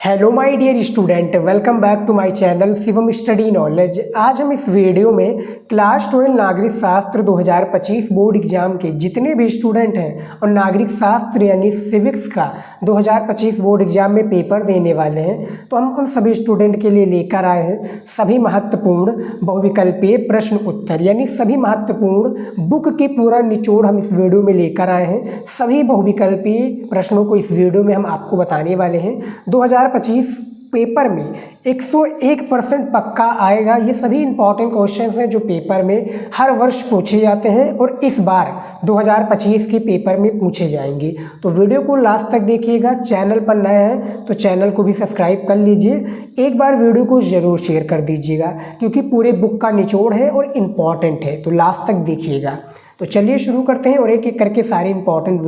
Hello my dear student, welcome back to my channel Shivam study knowledge. आज हम इस video में क्लास 12 नागरिक शास्त्र 2025 बोर्ड एग्जाम के जितने भी स्टूडेंट हैं और नागरिक शास्त्र यानी सिविक्स का 2025 बोर्ड एग्जाम में पेपर देने वाले हैं, तो हम उन सभी स्टूडेंट के लिए लेकर आए हैं सभी महत्वपूर्ण बहुविकल्पीय प्रश्न उत्तर, यानी सभी महत्वपूर्ण बुक के पूरा निचोड़ हम इस वीडियो में लेकर आए हैं। सभी बहुविकल्पीय प्रश्नों को इस वीडियो में हम आपको बताने वाले हैं। 2025 पेपर में 101% पक्का आएगा। ये सभी इंपॉर्टेंट क्वेश्चंस हैं जो पेपर में हर वर्ष पूछे जाते हैं और इस बार 2025 के पेपर में पूछे जाएंगे। तो वीडियो को लास्ट तक देखिएगा। चैनल पर नए हैं तो चैनल को भी सब्सक्राइब कर लीजिए। एक बार वीडियो को ज़रूर शेयर कर दीजिएगा क्योंकि पूरे बुक का निचोड़ है और इम्पॉर्टेंट है, तो लास्ट तक देखिएगा। तो चलिए शुरू करते हैं और एक एक करके सारे इंपॉर्टेंट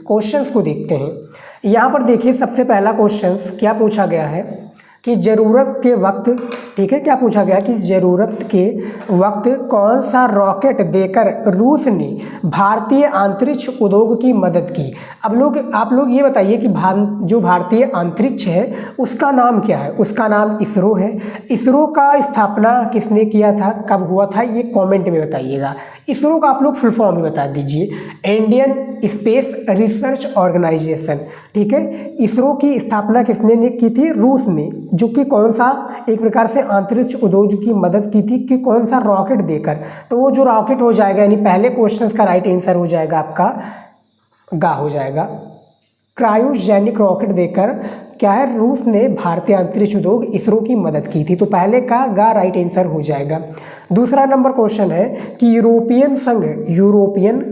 क्वेश्चंस को देखते हैं। यहाँ पर देखिए, सबसे पहला क्वेश्चन क्या पूछा गया है कि ज़रूरत के वक्त, ठीक है, क्या पूछा गया कि ज़रूरत के वक्त कौन सा रॉकेट देकर रूस ने भारतीय अंतरिक्ष उद्योग की मदद की। अब आप लोग ये बताइए कि जो भारतीय अंतरिक्ष है उसका नाम क्या है। उसका नाम इसरो है। इसरो का स्थापना किसने किया था, कब हुआ था, ये कमेंट में बताइएगा। इसरो का आप लोग फुल फॉर्म ही बता दीजिए, इंडियन स्पेस रिसर्च ऑर्गेनाइजेशन। ठीक है, इसरो की स्थापना किसने की थी, रूस ने, जो कि कौन सा एक प्रकार से अंतरिक्ष उद्योग की मदद की थी कि कौन सा रॉकेट देकर। तो वो जो रॉकेट हो जाएगा, यानी पहले क्वेश्चन का राइट आंसर हो जाएगा आपका गा हो जाएगा, क्रायोजेनिक रॉकेट देकर क्या है, रूस ने भारतीय अंतरिक्ष उद्योग इसरो की मदद की थी। तो पहले का गा राइट आंसर हो जाएगा। दूसरा नंबर क्वेश्चन है कि यूरोपियन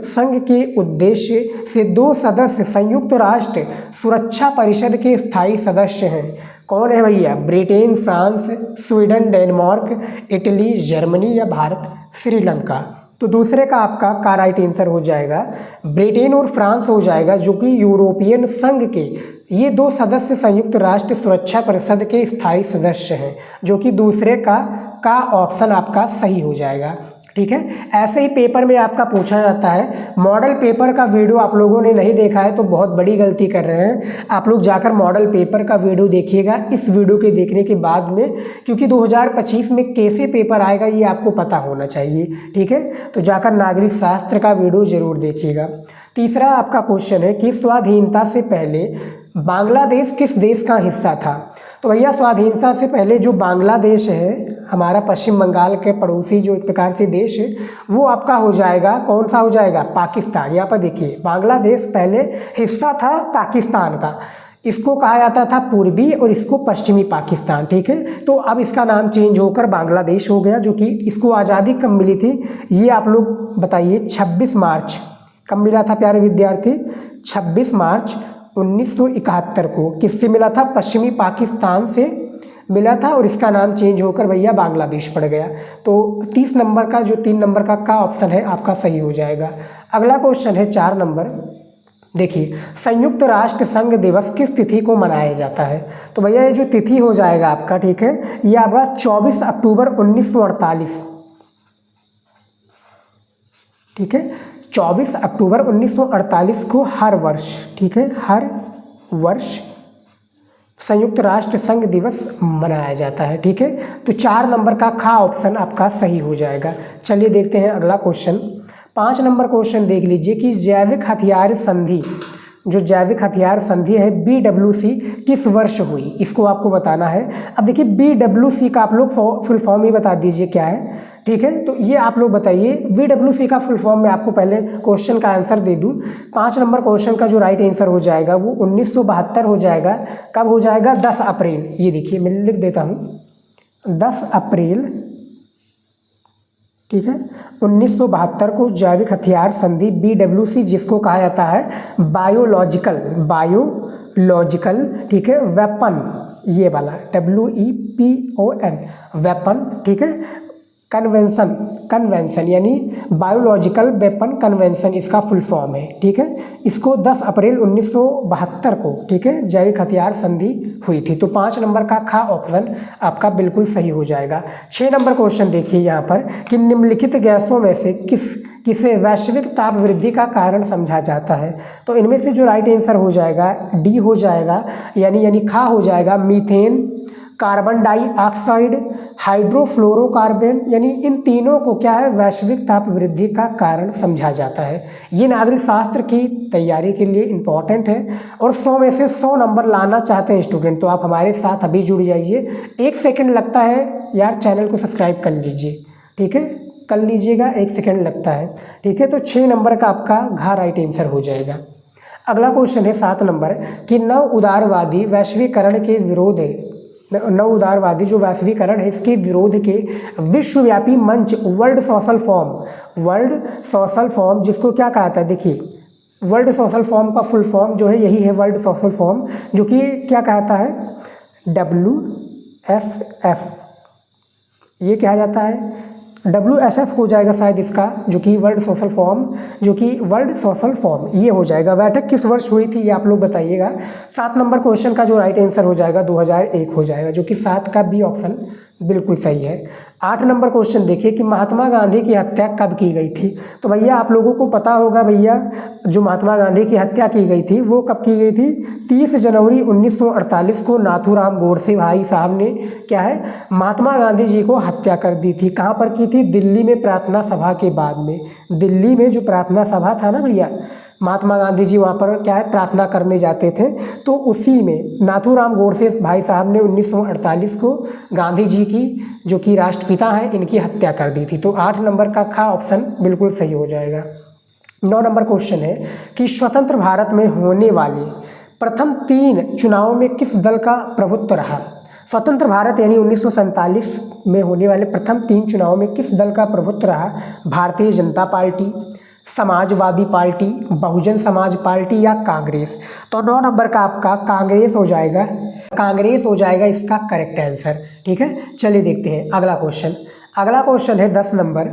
संघ के उद्देश्य से 2 सदस्य संयुक्त राष्ट्र सुरक्षा परिषद के स्थायी सदस्य हैं। कौन है भैया, Britain, France, Sweden, Denmark, Italy, Germany या भारत, श्रीलंका। तो दूसरे का आपका का राइट आंसर हो जाएगा ब्रिटेन और फ्रांस हो जाएगा, जो कि यूरोपियन संघ के ये 2 सदस्य संयुक्त राष्ट्र सुरक्षा परिषद के स्थायी सदस्य हैं, जो कि दूसरे का ऑप्शन आपका सही हो जाएगा। ठीक है, ऐसे ही पेपर में आपका पूछा जाता है। मॉडल पेपर का वीडियो आप लोगों ने नहीं देखा है तो बहुत बड़ी गलती कर रहे हैं। आप लोग जाकर मॉडल पेपर का वीडियो देखिएगा इस वीडियो के देखने के बाद में, क्योंकि 2025 में कैसे पेपर आएगा ये आपको पता होना चाहिए। ठीक है, तो जाकर नागरिक शास्त्र का वीडियो ज़रूर देखिएगा। तीसरा आपका क्वेश्चन है कि स्वाधीनता से पहले बांग्लादेश किस देश का हिस्सा था। तो भैया, स्वाधीनता से पहले जो बांग्लादेश है, हमारा पश्चिम बंगाल के पड़ोसी जो एक प्रकार से देश है, वो आपका हो जाएगा, कौन सा हो जाएगा, पाकिस्तान। यहाँ पर देखिए, बांग्लादेश पहले हिस्सा था पाकिस्तान का। इसको कहा जाता था पूर्वी और इसको पश्चिमी पाकिस्तान। ठीक है, तो अब इसका नाम चेंज होकर बांग्लादेश हो गया, जो कि इसको आज़ादी कब मिली थी ये आप लोग बताइए। 26 मार्च कब मिला था प्यारे विद्यार्थी, 26 मार्च 1971 को किससे मिला था, पश्चिमी पाकिस्तान से मिला था और इसका नाम चेंज होकर भैया बांग्लादेश पड़ गया। तो 30 नंबर का जो 3 नंबर का ऑप्शन है आपका सही हो जाएगा। अगला क्वेश्चन है 4 नंबर। देखिए, संयुक्त राष्ट्र संघ दिवस किस तिथि को मनाया जाता है। तो भैया ये जो तिथि हो जाएगा आपका, ठीक है, ये आपका 24 अक्टूबर 1948। ठीक है, 24 अक्टूबर 1948 को हर वर्ष, ठीक है, हर वर्ष संयुक्त राष्ट्र संघ दिवस मनाया जाता है। ठीक है, तो 4 नंबर का खा ऑप्शन आपका सही हो जाएगा। चलिए देखते हैं अगला क्वेश्चन। 5 नंबर क्वेश्चन देख लीजिए कि जैविक हथियार संधि, जो जैविक हथियार संधि है BWC किस वर्ष हुई, इसको आपको बताना है। अब देखिए, BWC का आप लोग फुल फॉर्म ही बता दीजिए क्या है। ठीक है, तो ये आप लोग बताइए BWC का फुल फॉर्म। मैं आपको पहले क्वेश्चन का आंसर दे दूं। 5 नंबर क्वेश्चन का जो राइट आंसर हो जाएगा वो 1972 हो जाएगा। कब हो जाएगा, 10 अप्रैल। ये देखिए मैं लिख देता हूँ, 10 अप्रैल, ठीक है, 1972 को जैविक हथियार संधि BWC, जिसको कहा जाता है बायोलॉजिकल, ठीक है, वेपन, ये वाला WEPON वेपन, ठीक है, कन्वेंशन यानी बायोलॉजिकल वेपन कन्वेंशन इसका फुल फॉर्म है। ठीक है, इसको 10 अप्रैल 1972 को, ठीक है, जैविक हथियार संधि हुई थी। तो 5 नंबर का खा ऑप्शन आपका बिल्कुल सही हो जाएगा। 6 नंबर क्वेश्चन देखिए यहाँ पर कि निम्नलिखित गैसों में से किसे वैश्विक ताप वृद्धि का कारण समझा जाता है। तो इनमें से जो राइट आंसर हो जाएगा डी हो जाएगा, यानी खा हो जाएगा मीथेन, कार्बन डाइऑक्साइड, हाइड्रोफ्लोरोकार्बन, यानी इन तीनों को क्या है वैश्विक ताप वृद्धि का कारण समझा जाता है। ये नागरिक शास्त्र की तैयारी के लिए इम्पॉर्टेंट है और 100 में से 100 नंबर लाना चाहते हैं स्टूडेंट तो आप हमारे साथ अभी जुड़ जाइए। 1 सेकंड लगता है यार, चैनल को सब्सक्राइब कर लीजिए, ठीक है, कर लीजिएगा, 1 सेकंड लगता है, ठीक है। तो 6 नंबर का आपका घ राइट आंसर हो जाएगा। अगला क्वेश्चन है 7 नंबर कि नव उदारवादी वैश्वीकरण के विरोध नव उदारवादी जो वैश्वीकरण है इसके विरोध के विश्वव्यापी मंच वर्ल्ड सोशल फॉर्म जिसको क्या कहता है, देखिए वर्ल्ड सोशल फॉर्म का फुल फॉर्म जो है यही है वर्ल्ड सोशल फॉर्म, जो कि क्या कहता है WSF, ये क्या जाता है WSF हो जाएगा शायद इसका, जो कि वर्ल्ड सोशल फॉर्म ये हो जाएगा। बैठक किस वर्ष हुई थी ये आप लोग बताइएगा। 7 नंबर क्वेश्चन का जो राइट आंसर हो जाएगा 2001 हो जाएगा, जो कि 7 का बी ऑप्शन बिल्कुल सही है। 8 नंबर क्वेश्चन देखिए कि महात्मा गांधी की हत्या कब की गई थी। तो भैया आप लोगों को पता होगा भैया, जो महात्मा गांधी की हत्या की गई थी वो कब की गई थी, 30 जनवरी 1948 को नाथूराम गोडसे भाई साहब ने क्या है महात्मा गांधी जी को हत्या कर दी थी। कहाँ पर की थी, दिल्ली में प्रार्थना सभा के बाद में। दिल्ली में जो प्रार्थना सभा था ना भैया, महात्मा गांधी जी वहाँ पर क्या है प्रार्थना करने जाते थे, तो उसी में नाथूराम गोडसे भाई साहब ने 1948 को गांधी जी की जो कि राष्ट्रपिता हैं इनकी हत्या कर दी थी। तो 8 नंबर का खा ऑप्शन बिल्कुल सही हो जाएगा। 9 नंबर क्वेश्चन है कि स्वतंत्र भारत में होने वाले प्रथम 3 चुनावों में किस दल का प्रभुत्व रहा। स्वतंत्र भारत यानी 1947 में होने वाले प्रथम 3 चुनावों में किस दल का प्रभुत्व रहा, Bharatiya Janata party, Samajwadi party, Bahujan Samaj party या कांग्रेस। तो 9 नंबर का आपका कांग्रेस हो जाएगा इसका करेक्ट आंसर, ठीक है। चलिए देखते हैं अगला क्वेश्चन है 10 नंबर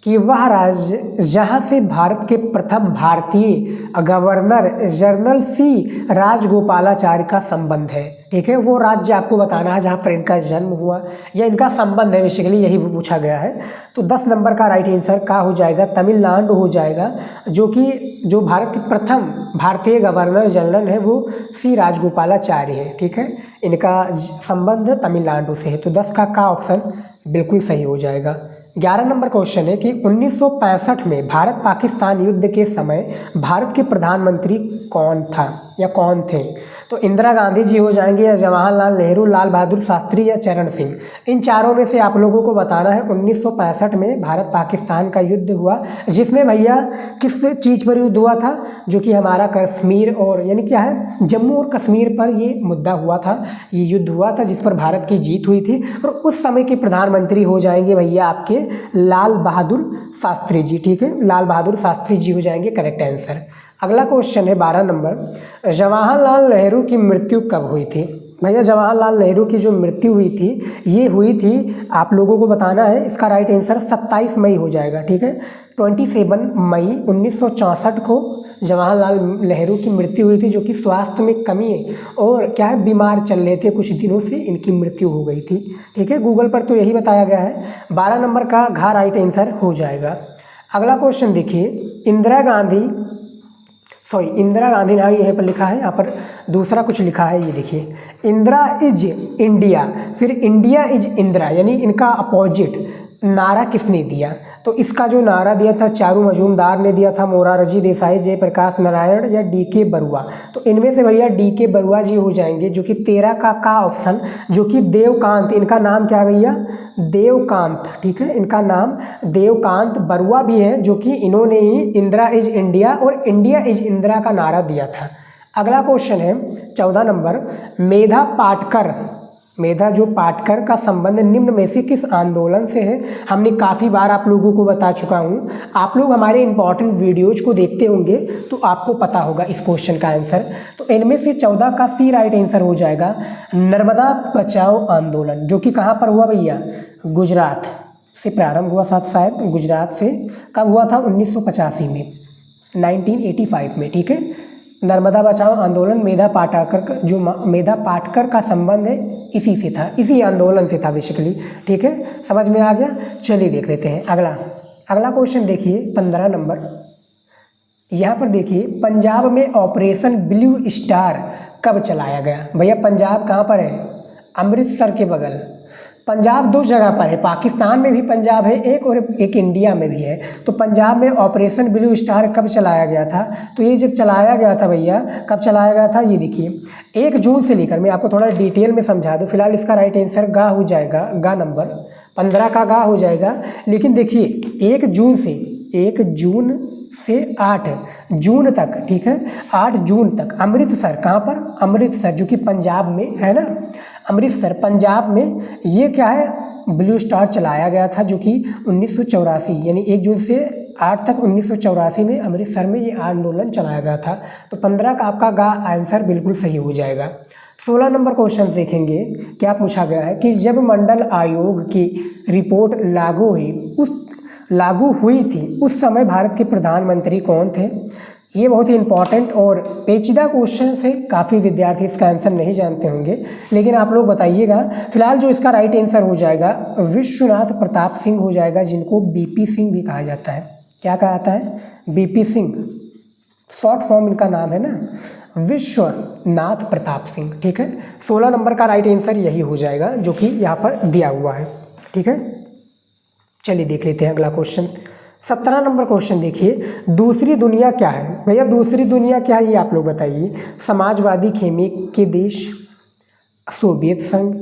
कि वह राज्य जहाँ से भारत के प्रथम भारतीय गवर्नर जनरल सी राजगोपालाचारी का संबंध है, ठीक है, वो राज्य आपको बताना है जहाँ पर इनका जन्म हुआ या इनका संबंध है, बेसिकली यही पूछा गया है। तो 10 नंबर का राइट आंसर का हो जाएगा तमिलनाडु हो जाएगा, जो भारत के प्रथम भारतीय गवर्नर जनरल है वो सी राजगोपालाचारी है, ठीक है, इनका संबंध तमिलनाडु से है। तो 10 का ऑप्शन बिल्कुल सही हो जाएगा। 11 नंबर क्वेश्चन है कि 1965 में भारत पाकिस्तान युद्ध के समय भारत के प्रधानमंत्री कौन थे। तो इंदिरा गांधी जी हो जाएंगे या जवाहरलाल नेहरू, लाल बहादुर शास्त्री या चरण सिंह। इन चारों में से आप लोगों को बताना है 1965 में भारत पाकिस्तान का युद्ध हुआ, जिसमें भैया किस चीज़ पर युद्ध हुआ था, जो कि हमारा कश्मीर और यानी क्या है जम्मू और कश्मीर पर ये मुद्दा हुआ था, ये युद्ध हुआ था जिस पर भारत की जीत हुई थी। और उस समय के प्रधानमंत्री हो जाएंगे भैया आपके लाल बहादुर शास्त्री जी, ठीक है, लाल बहादुर शास्त्री जी हो जाएंगे करेक्ट आंसर। अगला क्वेश्चन है 12 नंबर, जवाहरलाल नेहरू की मृत्यु कब हुई थी। भैया जवाहरलाल नेहरू की जो मृत्यु हुई थी ये हुई थी, आप लोगों को बताना है, इसका राइट आंसर 27 मई हो जाएगा, ठीक है। 27 मई 1964 को जवाहरलाल नेहरू की मृत्यु हुई थी, जो कि स्वास्थ्य में कमी है और क्या है बीमार चल रहे थे कुछ दिनों से, इनकी मृत्यु हो गई थी, ठीक है। गूगल पर तो यही बताया गया है। 12 नंबर का घ राइट आंसर हो जाएगा। अगला क्वेश्चन देखिए, इंदिरा गांधी ना यहाँ पर लिखा है, यहाँ पर दूसरा कुछ लिखा है, ये देखिए इंदिरा इज इंडिया, फिर इंडिया इज इंदिरा, यानी इनका अपोजिट नारा किसने दिया। तो इसका जो नारा दिया था चारू मजूमदार ने दिया था, मोरारजी देसाई, जयप्रकाश नारायण या DK बरुआ। तो इनमें से भैया DK बरुआ जी हो जाएंगे, जो कि 13 का ऑप्शन, जो कि देवकांत, इनका नाम क्या है भैया देवकांत, ठीक है, इनका नाम देवकांत बरुआ भी है, जो कि इन्होंने ही इंदिरा इज इंडिया और इंडिया इज इंदिरा का नारा दिया था। अगला क्वेश्चन है 14 नंबर, मेधा जो पाटकर का संबंध निम्न में से किस आंदोलन से है। हमने काफ़ी बार आप लोगों को बता चुका हूँ, आप लोग हमारे इंपॉर्टेंट वीडियोज को देखते होंगे तो आपको पता होगा इस क्वेश्चन का आंसर। तो इनमें से 14 का सी राइट आंसर हो जाएगा नर्मदा बचाओ आंदोलन, जो कि कहाँ पर हुआ भैया, गुजरात से प्रारंभ हुआ, साथ शायद गुजरात से कब हुआ था 1985 में, 1985 में, ठीक है। नर्मदा बचाओ आंदोलन मेधा पाटकर का संबंध है इसी से था, इसी आंदोलन से था बेसिकली, ठीक है, समझ में आ गया। चलिए देख लेते हैं अगला अगला क्वेश्चन देखिए 15 नंबर, यहाँ पर देखिए पंजाब में ऑपरेशन ब्लू स्टार कब चलाया गया। भैया पंजाब कहाँ पर है, अमृतसर के बगल। पंजाब दो जगह पर है, पाकिस्तान में भी पंजाब है एक और एक इंडिया में भी है। तो पंजाब में ऑपरेशन ब्लू स्टार कब चलाया गया था, तो ये जब चलाया गया था भैया, कब चलाया गया था, ये देखिए 1 जून से लेकर, मैं आपको थोड़ा डिटेल में समझा दूँ। फिलहाल इसका राइट आंसर गा हो जाएगा, गा नंबर 15 का गा हो जाएगा। लेकिन देखिए 1 जून से 8 जून तक, ठीक है, 8 जून तक अमृतसर, कहाँ पर, अमृतसर जो कि पंजाब में है ना, अमृतसर पंजाब में ये क्या है, ब्लू स्टार चलाया गया था, जो कि 1984 यानी 1 जून से 8 तक 1984 में अमृतसर में ये आंदोलन चलाया गया था। तो 15 का आपका गा आंसर बिल्कुल सही हो जाएगा। 16 नंबर क्वेश्चन देखेंगे, क्या पूछा गया है कि जब मंडल आयोग की रिपोर्ट लागू हुई थी उस समय भारत के प्रधानमंत्री कौन थे। ये बहुत ही इंपॉर्टेंट और पेचीदा क्वेश्चन से काफ़ी विद्यार्थी इसका आंसर नहीं जानते होंगे, लेकिन आप लोग बताइएगा। फिलहाल जो इसका राइट आंसर हो जाएगा विश्वनाथ प्रताप सिंह हो जाएगा, जिनको बीपी सिंह भी कहा जाता है। क्या कहा जाता है, बीपी सिंह, शॉर्ट फॉर्म इनका नाम है ना, विश्वनाथ प्रताप सिंह। ठीक है, 16 नंबर का राइट आंसर यही हो जाएगा जो कि यहाँ पर दिया हुआ है। ठीक है, चलिए देख लेते हैं अगला क्वेश्चन। 17 नंबर क्वेश्चन देखिए, दूसरी दुनिया क्या है। भैया दूसरी दुनिया क्या है ये आप लोग बताइए। समाजवादी खेमे के देश, सोवियत संघ,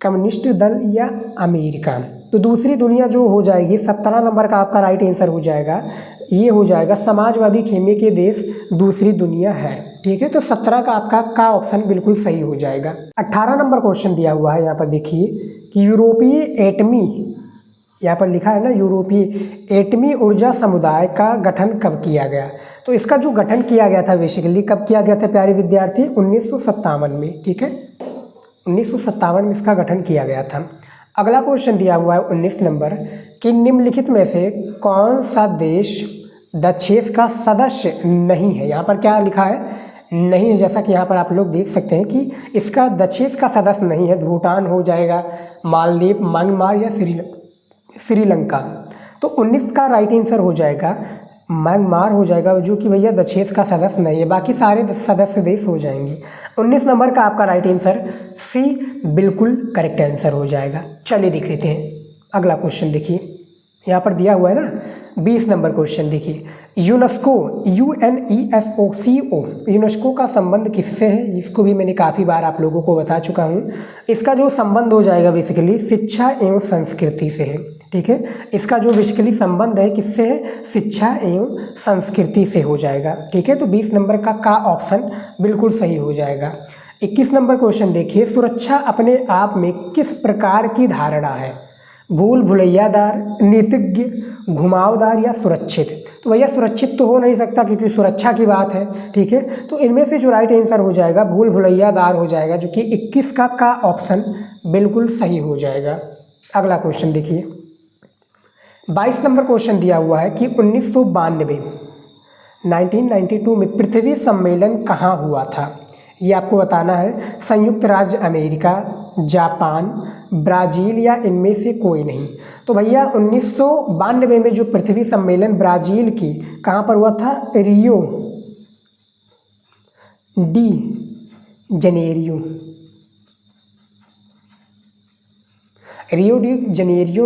कम्युनिस्ट दल या अमेरिका। तो दूसरी दुनिया जो हो जाएगी, 17 नंबर का आपका राइट आंसर हो जाएगा, ये हो जाएगा समाजवादी खेमे के देश दूसरी दुनिया है। ठीक है, तो 17 का आपका ऑप्शन बिल्कुल सही हो जाएगा। 18 नंबर क्वेश्चन दिया हुआ है यहाँ पर देखिए कि यूरोपीय एटमी, यहाँ पर लिखा है ना, यूरोपीय एटमी ऊर्जा समुदाय का गठन कब किया गया। तो इसका जो गठन किया गया था बेसिकली कब किया गया था प्यारे विद्यार्थी, 1957 में। ठीक है, 1957 में इसका गठन किया गया था। अगला क्वेश्चन दिया हुआ है 19 नंबर कि निम्नलिखित में से कौन सा देश दक्षेस का सदस्य नहीं है। यहाँ पर क्या लिखा है, नहीं है, जैसा कि यहाँ पर आप लोग देख सकते हैं कि इसका दक्षेस का सदस्य नहीं है। भूटान हो जाएगा, मालदीव, म्यांमार या श्रीलंका। तो 19 का राइट आंसर हो जाएगा म्यांमार हो जाएगा, जो कि भैया दक्षेस का सदस्य नहीं है, बाकी सारे सदस्य देश हो जाएंगे। 19 नंबर का आपका राइट आंसर सी बिल्कुल करेक्ट आंसर हो जाएगा। चलिए देख लेते हैं अगला क्वेश्चन। देखिए यहाँ पर दिया हुआ है ना, 20 नंबर क्वेश्चन देखिए, यूनेस्को, UNESCO, यूनेस्को का संबंध किससे है। इसको भी मैंने काफ़ी बार आप लोगों को बता चुका हूँ। इसका जो संबंध हो जाएगा बेसिकली शिक्षा एवं संस्कृति से है। ठीक है, इसका जो बेसिकली संबंध है किससे है, शिक्षा एवं संस्कृति से हो जाएगा। ठीक है, तो 20 नंबर का ऑप्शन बिल्कुल सही हो जाएगा। 21 नंबर क्वेश्चन देखिए, सुरक्षा अपने आप में किस प्रकार की धारणा है। भूल भुलैयादार, नीतिज्ञ, घुमावदार या सुरक्षित। तो भैया सुरक्षित तो हो नहीं सकता क्योंकि सुरक्षा की बात है। ठीक है, तो इनमें से जो राइट आंसर हो जाएगा भूल भुलैयादार हो जाएगा, जो कि 21 का ऑप्शन बिल्कुल सही हो जाएगा। अगला क्वेश्चन देखिए, 22 नंबर क्वेश्चन दिया हुआ है कि 1992 में पृथ्वी सम्मेलन कहाँ हुआ था। ये आपको बताना है। संयुक्त राज्य अमेरिका, जापान, ब्राज़ील या इनमें से कोई नहीं। तो भैया 1992 में जो पृथ्वी सम्मेलन ब्राज़ील की कहाँ पर हुआ था, रियो डी जनेरियो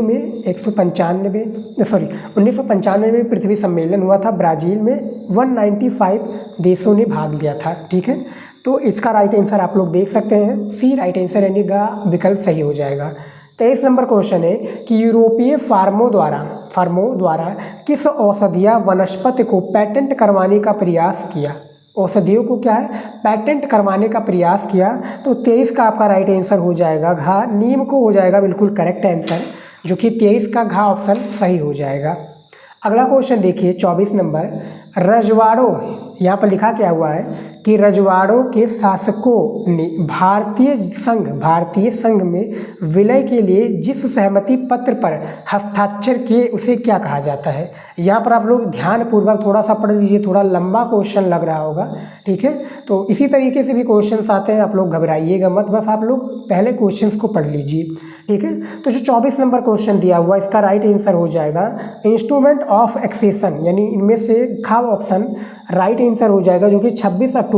में 1995 में पृथ्वी सम्मेलन हुआ था। ब्राज़ील में 195 देशों ने भाग लिया था। ठीक है, तो इसका राइट आंसर आप लोग देख सकते हैं, सी राइट आंसर यानी का विकल्प सही हो जाएगा। 23 नंबर क्वेश्चन है कि यूरोपीय फार्मों द्वारा किस औषधीय वनस्पति को पेटेंट करवाने का प्रयास किया। औषधियों को क्या है, पेटेंट करवाने का प्रयास किया। तो 23 का आपका राइट आंसर हो जाएगा घा, नीम को हो जाएगा बिल्कुल करेक्ट आंसर, जो कि 23 का घा ऑप्शन सही हो जाएगा। अगला क्वेश्चन देखिए 24 नंबर, रजवाड़ों, यहाँ पर लिखा क्या हुआ है, कि रजवाड़ों के शासकों ने भारतीय संघ में विलय के लिए जिस सहमति पत्र पर हस्ताक्षर किए उसे क्या कहा जाता है। यहाँ पर आप लोग ध्यानपूर्वक थोड़ा सा पढ़ लीजिए, थोड़ा लंबा क्वेश्चन लग रहा होगा, ठीक है। तो इसी तरीके से भी क्वेश्चंस आते हैं, आप लोग घबराइएगा मत, बस आप लोग पहले क्वेश्चंस को पढ़ लीजिए, ठीक है। तो जो 24 नंबर क्वेश्चन दिया हुआ इसका राइट आंसर हो जाएगा इंस्ट्रूमेंट ऑफ एक्सेशन, यानी इनमें से खा ऑप्शन राइट आंसर हो जाएगा, जो कि 26 अक्टूबर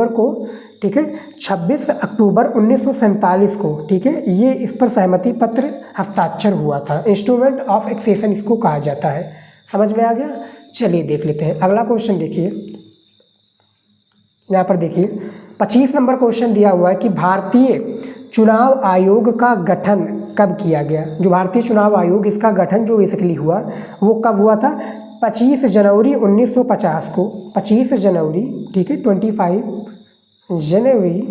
को, ठीक है, 26 अक्टूबर 1947 को, ठीक है, ये इस पर सहमति पत्र हस्ताक्षर हुआ था। इंस्ट्रूमेंट ऑफ एक्सेशन इसको कहा जाता है। समझ में आ गया। चलिए देख लेते हैं अगला क्वेश्चन। देखिए यहाँ पर देखिए 25 नंबर क्वेश्चन दिया हुआ है कि भारतीय चुनाव आयोग का गठन कब किया गया। जो भारतीय चुनाव आयोग इसका गठन जो बेसिकली हुआ वो कब हुआ था, 25 जनवरी 1950 को, 25 जनवरी, ठीक है, 25 जनवरी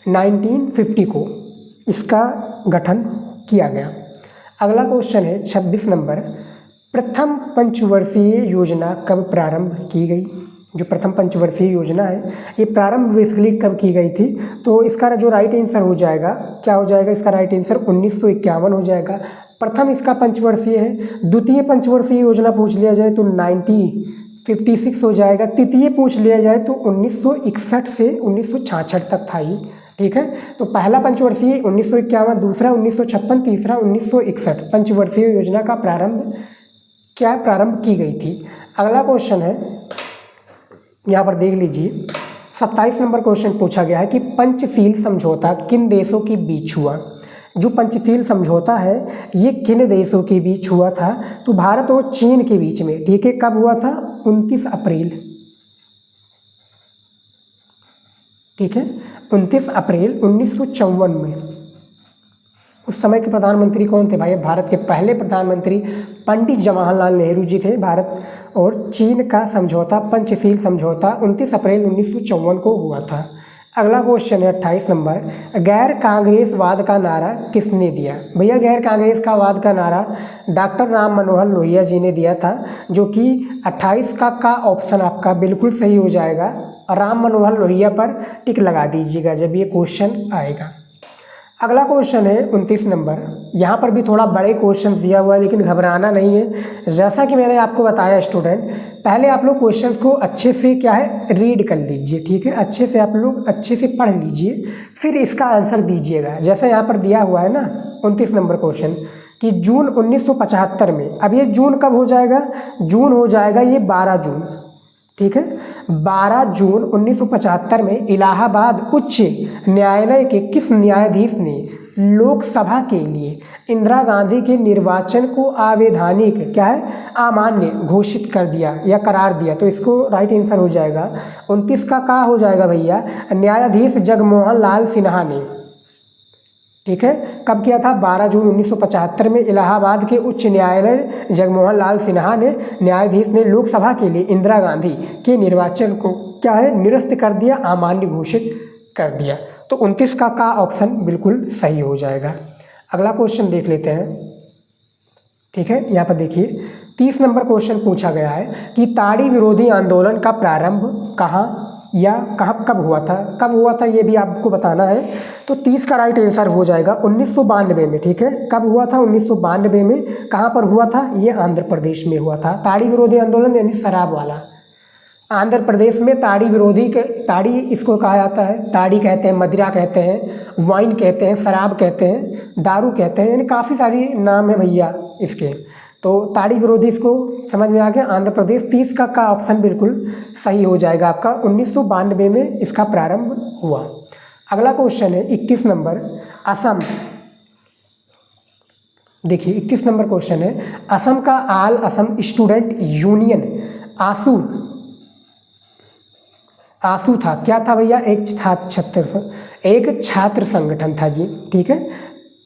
1950 को इसका गठन किया गया। अगला क्वेश्चन है 26 नंबर, प्रथम पंचवर्षीय योजना कब प्रारंभ की गई। जो प्रथम पंचवर्षीय योजना है ये प्रारंभ बेसिकली कब की गई थी, तो इसका जो राइट आंसर हो जाएगा क्या हो जाएगा, इसका राइट आंसर 1951 हो जाएगा। प्रथम इसका पंचवर्षीय है। द्वितीय पंचवर्षीय योजना पूछ लिया जाए तो 1956 हो जाएगा। तृतीय पूछ लिया जाए तो 1961 से 1966 तक था ये, ठीक है। तो पहला पंचवर्षीय 1951, दूसरा 1956, तीसरा 1961 पंचवर्षीय योजना का प्रारंभ की गई थी। अगला क्वेश्चन है, यहाँ पर देख लीजिए 27 नंबर क्वेश्चन पूछा गया है कि पंचशील समझौता किन देशों के बीच हुआ। जो पंचशील समझौता है ये किन देशों के बीच हुआ था, तो भारत और चीन के बीच में, ठीक है। कब हुआ था, 29 अप्रैल, ठीक है, 29 अप्रैल 1954 में। उस समय के प्रधानमंत्री कौन थे भाई, भारत के पहले प्रधानमंत्री पंडित जवाहरलाल नेहरू जी थे। भारत और चीन का समझौता, पंचशील समझौता 29 अप्रैल 1954 को हुआ था। अगला क्वेश्चन है 28 नंबर, गैर कांग्रेसवाद का नारा किसने दिया। भैया गैर कांग्रेस का वाद का नारा डॉक्टर राम मनोहर लोहिया जी ने दिया था, जो कि 28 का ऑप्शन आपका बिल्कुल सही हो जाएगा। राम मनोहर लोहिया पर टिक लगा दीजिएगा जब ये क्वेश्चन आएगा। अगला क्वेश्चन है 29 नंबर, यहाँ पर भी थोड़ा बड़े क्वेश्चन दिया हुआ है लेकिन घबराना नहीं है। जैसा कि मैंने आपको बताया स्टूडेंट, पहले आप लोग क्वेश्चंस को अच्छे से क्या है रीड कर लीजिए, ठीक है, अच्छे से आप लोग अच्छे से पढ़ लीजिए, फिर इसका आंसर दीजिएगा। जैसे यहाँ पर दिया हुआ है ना 29 नंबर क्वेश्चन कि जून 1975 में, अब ये जून कब हो जाएगा, जून हो जाएगा ये 12 जून, ठीक है, 12 जून 1975 में इलाहाबाद उच्च न्यायालय के किस न्यायाधीश ने लोकसभा के लिए इंदिरा गांधी के निर्वाचन को अवैधानिक क्या है अमान्य घोषित कर दिया या करार दिया। तो इसको राइट आंसर हो जाएगा 29 का हो जाएगा भैया, न्यायाधीश जगमोहन लाल सिन्हा ने, ठीक है। कब किया था, 12 जून 1975 में इलाहाबाद के उच्च न्यायालय जगमोहन लाल सिन्हा ने, न्यायाधीश ने लोकसभा के लिए इंदिरा गांधी के निर्वाचन को क्या है निरस्त कर दिया, अमान्य घोषित कर दिया। तो 29 का ऑप्शन बिल्कुल सही हो जाएगा। अगला क्वेश्चन देख लेते हैं, ठीक है। यहाँ पर देखिए 30 नंबर क्वेश्चन पूछा गया है कि ताड़ी विरोधी आंदोलन का प्रारंभ कहाँ या कब हुआ था ये भी आपको बताना है। तो 30 का राइट आंसर हो जाएगा 1992 में, ठीक है। कब हुआ था, 1992 में। कहाँ पर हुआ था, ये आंध्र प्रदेश में हुआ था। ताड़ी विरोधी आंदोलन यानी शराब वाला, आंध्र प्रदेश में ताड़ी इसको कहा जाता है। ताड़ी कहते हैं, मदिरा कहते हैं, वाइन कहते हैं, शराब कहते हैं, दारू कहते हैं, यानी काफ़ी सारी नाम है भैया इसके। तो ताड़ी विरोधी इसको समझ में आ गया, आंध्र प्रदेश। 30 का ऑप्शन बिल्कुल सही हो जाएगा आपका, 1992 में इसका प्रारंभ हुआ। अगला क्वेश्चन है 31 नंबर, असम। देखिए 31 नंबर क्वेश्चन है, असम का आल असम स्टूडेंट यूनियन आसू था, क्या था भैया, एक छात्र संगठन था ये, ठीक है।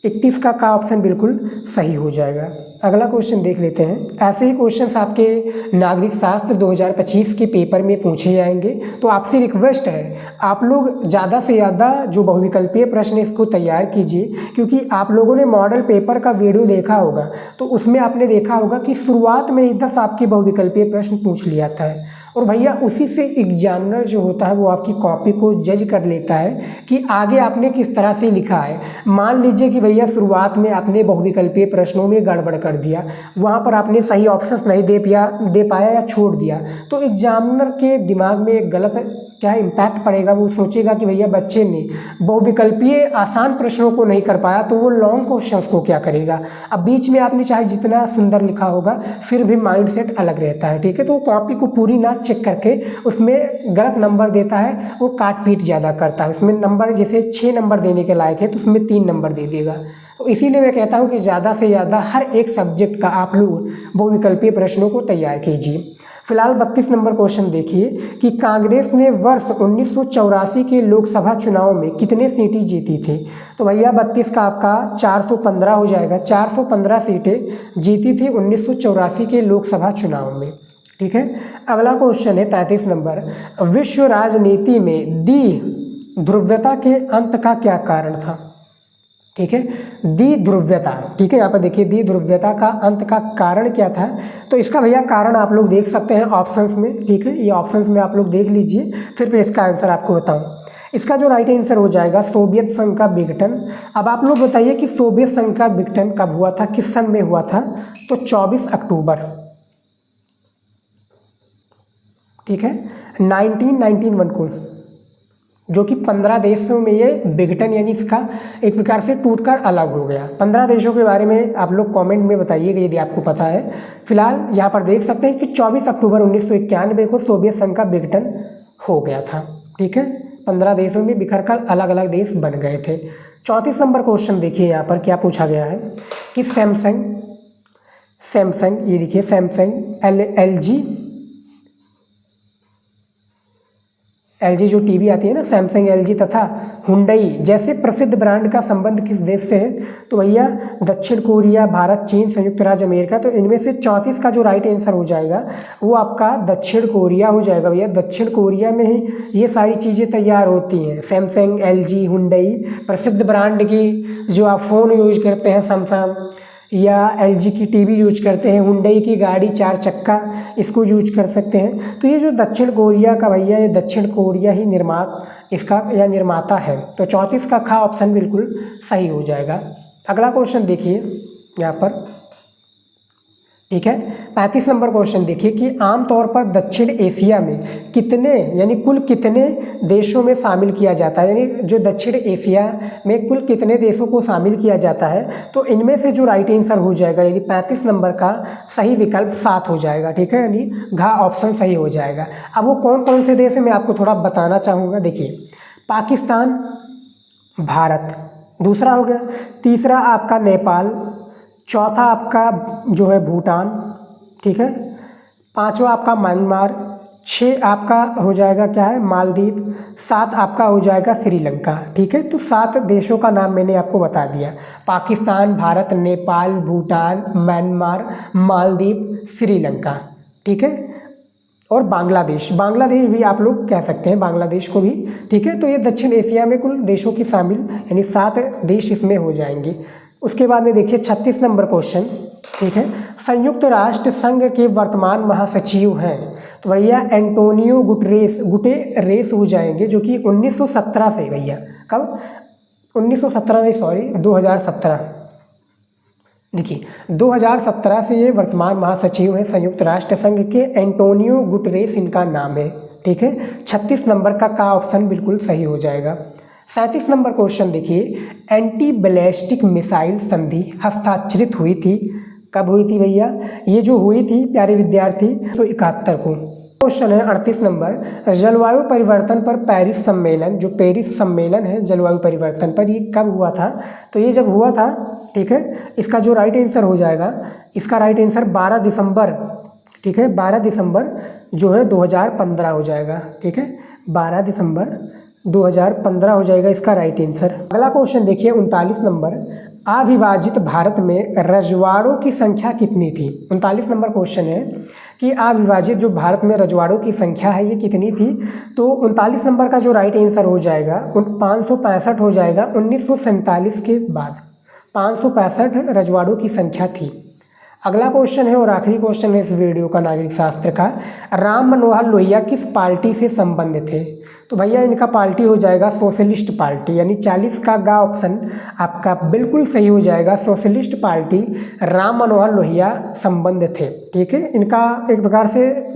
31 का ऑप्शन बिल्कुल सही हो जाएगा। अगला क्वेश्चन देख लेते हैं। ऐसे ही क्वेश्चंस आपके नागरिक शास्त्र 2025 के पेपर में पूछे जाएंगे, तो आपसे रिक्वेस्ट है आप लोग ज़्यादा से ज़्यादा जो बहुविकल्पीय प्रश्न इसको तैयार कीजिए, क्योंकि आप लोगों ने मॉडल पेपर का वीडियो देखा होगा, तो उसमें आपने देखा होगा कि शुरुआत में ही 10 आपके बहुविकल्पीय प्रश्न पूछ लिया था, और भैया उसी से एग्जामिनर जो होता है वो आपकी कॉपी को जज कर लेता है कि आगे आपने किस तरह से लिखा है। मान लीजिए कि भैया शुरुआत में आपने बहुविकल्पीय प्रश्नों में गड़बड़ कर दिया, वहाँ पर आपने सही ऑप्शंस नहीं दे पाया या छोड़ दिया, तो एग्जामिनर के दिमाग में एक गलत क्या इम्पैक्ट पड़ेगा। वो सोचेगा कि भैया बच्चे ने बहुविकल्पीय आसान प्रश्नों को नहीं कर पाया, तो वो लॉन्ग क्वेश्चंस को क्या करेगा। अब बीच में आपने चाहे जितना सुंदर लिखा होगा, फिर भी माइंडसेट अलग रहता है, ठीक है। तो वो कॉपी को पूरी ना चेक करके उसमें गलत नंबर देता है, वो काट पीट ज़्यादा करता है। उसमें नंबर जैसे 6 नंबर देने के लायक है तो उसमें 3 नंबर दे देगा। तो इसीलिए मैं कहता हूँ कि ज़्यादा से ज़्यादा हर एक सब्जेक्ट का आप लोग बहुविकल्पीय प्रश्नों को तैयार कीजिए। फिलहाल 32 नंबर क्वेश्चन देखिए कि कांग्रेस ने वर्ष 1984 के लोकसभा चुनाव में कितने सीटें जीती थी। तो भैया 32 का आपका 415 हो जाएगा। 415 सीटें जीती थी 1984 के लोकसभा चुनाव में, ठीक है। अगला क्वेश्चन है 33 नंबर, विश्व राजनीति में द्विध्रुवता के अंत का क्या कारण था, ठीक है। द्विध्रुवता, ठीक है, यहाँ पर देखिए द्विध्रुवता का अंत का कारण क्या था। तो इसका भैया कारण आप लोग देख सकते हैं ऑप्शंस में, ठीक है। ये ऑप्शंस में आप लोग देख लीजिए, फिर मैं इसका आंसर आपको बताऊं। इसका जो राइट आंसर हो जाएगा सोवियत संघ का विघटन। अब आप लोग बताइए कि सोवियत संघ का विघटन कब हुआ था, किस सन में हुआ था। तो 24 अक्टूबर, ठीक है, 1991 को, जो कि 15 देशों में ये विघटन यानी इसका एक प्रकार से टूटकर अलग हो गया। 15 देशों के बारे में आप लोग कमेंट में बताइएगा यदि आपको पता है। फिलहाल यहाँ पर देख सकते हैं कि 24 अक्टूबर 1991 को सोवियत संघ का विघटन हो गया था, ठीक है। 15 देशों में बिखर कर अलग अलग देश बन गए थे। 34 नंबर क्वेश्चन देखिए यहाँ पर क्या पूछा गया है कि सैमसंग ये देखिए सैमसंग एलजी जो टीवी आती है ना, सैमसंग, एलजी तथा हुंडई जैसे प्रसिद्ध ब्रांड का संबंध किस देश से है। तो भैया दक्षिण कोरिया, भारत, चीन, संयुक्त राज्य अमेरिका। तो इनमें से 34 का जो राइट आंसर हो जाएगा वो आपका दक्षिण कोरिया हो जाएगा। भैया दक्षिण कोरिया में ही ये सारी चीज़ें तैयार होती हैं। सैमसंग, एलजी, हुंडई प्रसिद्ध ब्रांड की जो आप फ़ोन यूज करते हैं सैमसंग, या एलजी की टीवी यूज करते हैं, हुंडई की गाड़ी 4 चक्का इसको यूज कर सकते हैं। तो ये जो दक्षिण कोरिया का भैया, ये दक्षिण कोरिया ही निर्माता है। तो 34 का खा ऑप्शन बिल्कुल सही हो जाएगा। अगला क्वेश्चन देखिए यहाँ पर, ठीक है। 35 नंबर क्वेश्चन देखिए कि आमतौर पर दक्षिण एशिया में कितने यानी कुल कितने देशों में शामिल किया जाता है, यानी जो दक्षिण एशिया में कुल कितने देशों को शामिल किया जाता है। तो इनमें से जो राइट आंसर हो जाएगा यानी 35 नंबर का सही विकल्प 7 हो जाएगा, ठीक है, यानी घ ऑप्शन सही हो जाएगा। अब वो कौन कौन से देश है मैं आपको थोड़ा बताना चाहूँगा। देखिए पाकिस्तान, भारत दूसरा हो गया, तीसरा आपका नेपाल, चौथा आपका जो है भूटान, ठीक है, पांचवा आपका म्यांमार, 6 आपका हो जाएगा क्या है मालदीव, 7 आपका हो जाएगा श्रीलंका, ठीक है। तो 7 देशों का नाम मैंने आपको बता दिया, पाकिस्तान, भारत, नेपाल, भूटान, म्यांमार, मालदीव, श्रीलंका, ठीक है, और बांग्लादेश भी आप लोग कह सकते हैं, बांग्लादेश को भी, ठीक है। तो ये दक्षिण एशिया में कुल देशों की शामिल यानी 7 देश इसमें हो जाएंगे। उसके बाद में देखिए 36 नंबर क्वेश्चन, ठीक है, संयुक्त राष्ट्र संघ के वर्तमान महासचिव हैं। तो भैया एंटोनियो गुटेरेस हो जाएंगे, जो कि 1917 से, भैया कब 1917 नहीं सॉरी 2017, देखिए 2017 से ये वर्तमान महासचिव हैं संयुक्त राष्ट्र संघ के, एंटोनियो गुटेरेस इनका नाम है, ठीक है। 36 नंबर का ऑप्शन बिल्कुल सही हो जाएगा। 37 नंबर क्वेश्चन देखिए, एंटी बैलिस्टिक मिसाइल संधि हस्ताक्षरित हुई थी, कब हुई थी भैया, ये जो हुई थी प्यारे विद्यार्थी 1971 को। क्वेश्चन है 38 नंबर, जलवायु परिवर्तन पर पेरिस सम्मेलन, जो पेरिस सम्मेलन है जलवायु परिवर्तन पर, ये कब हुआ था। तो ये जब हुआ था, ठीक है, इसका जो राइट आंसर हो जाएगा, इसका राइट आंसर 12 दिसंबर, ठीक है, 12 दिसंबर जो है 2015 हो जाएगा, ठीक है, 12 दिसंबर 2015 हो जाएगा इसका राइट आंसर। अगला क्वेश्चन देखिए 39 नंबर, अविभाजित भारत में रजवाड़ों की संख्या कितनी थी? 39 नंबर क्वेश्चन है कि अविभाजित जो भारत में रजवाड़ों की संख्या है ये कितनी थी? तो 39 नंबर का जो राइट आंसर हो जाएगा 565 हो जाएगा। 1947 के बाद 565 रजवाड़ों की संख्या थी। अगला क्वेश्चन है और आखिरी क्वेश्चन है इस वीडियो का नागरिक शास्त्र का। राम मनोहर लोहिया किस पार्टी से संबंधित थे? तो भैया इनका पार्टी हो जाएगा सोशलिस्ट पार्टी, यानी 40 का गा ऑप्शन आपका बिल्कुल सही हो जाएगा। सोशलिस्ट पार्टी राम मनोहर लोहिया संबंध थे। ठीक है, इनका एक प्रकार से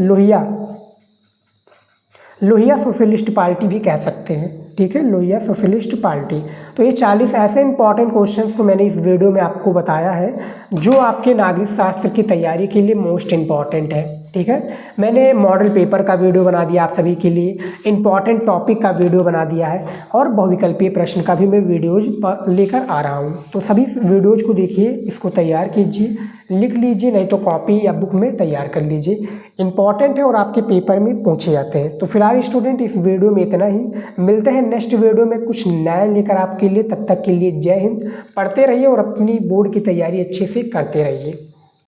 लोहिया सोशलिस्ट पार्टी भी कह सकते हैं। ठीक है, लोहिया सोशलिस्ट पार्टी। तो ये 40 ऐसे इंपॉर्टेंट क्वेश्चंस को मैंने इस वीडियो में आपको बताया है जो आपके नागरिक शास्त्र की तैयारी के लिए मोस्ट इंपॉर्टेंट है। ठीक है, मैंने मॉडल पेपर का वीडियो बना दिया आप सभी के लिए, इंपॉर्टेंट टॉपिक का वीडियो बना दिया है और बहुविकल्पीय प्रश्न का भी मैं वीडियोज लेकर आ रहा हूँ। तो सभी वीडियोज को देखिए, इसको तैयार कीजिए, लिख लीजिए, नहीं तो कॉपी या बुक में तैयार कर लीजिए। इंपॉर्टेंट है और आपके पेपर में पूछे जाते हैं। तो फिलहाल स्टूडेंट इस वीडियो में इतना ही, मिलते हैं नेक्स्ट वीडियो में कुछ नया लेकर आपके लिए। तब तक के लिए जय हिंद। पढ़ते रहिए और अपनी बोर्ड की तैयारी अच्छे से करते रहिए।